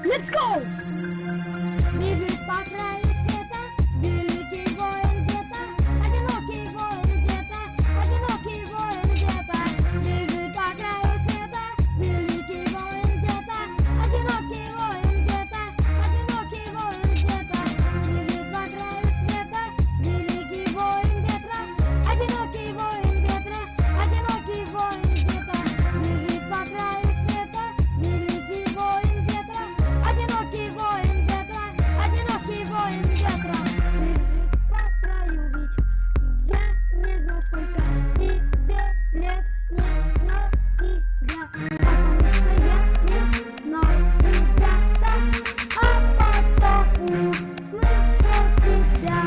Let's go! Бежит по краю света, великий воин где-то, одинокий воин где-то, одинокий воин где-то. Бежит по краю света, великий воин где-то, одинокий воин где-то, одинокий воин где-то. Бежит по краю света, великий воин ветра, одинокий воин ветра, одинокий воин где-то. Бежит по краю света, великий воин ветра, одинокий воин ветра, одинокий воин ветра. Бежит по краю, ведь я не знал, сколько тебе лет, не знал тебя, потому что я не знал тебя так, а потом услышал тебя.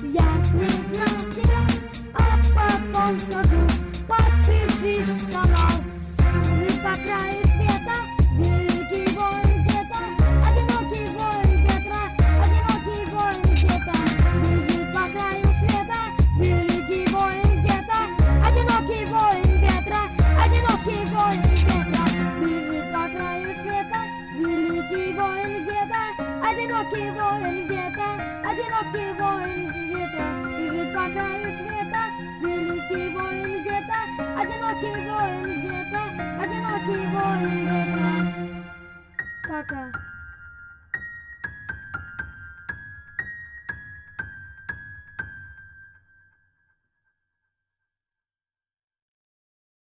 Я не знал тебя, а потом скажу, подпишись в канал. Бежит по краю света, великий воин где-то, одинокий воин ветра, одинокий воин где-то. Бежит по краю света, великий воин где-то, одинокий воин ветра, одинокий воин ветра. Бежит по краю света, великий воин где-то, одинокий воин где-то, одинокий воин где-то. Бежит по краю света, великий воин где-то, одинокий воин где-то, одинокий воин где-то. Пока.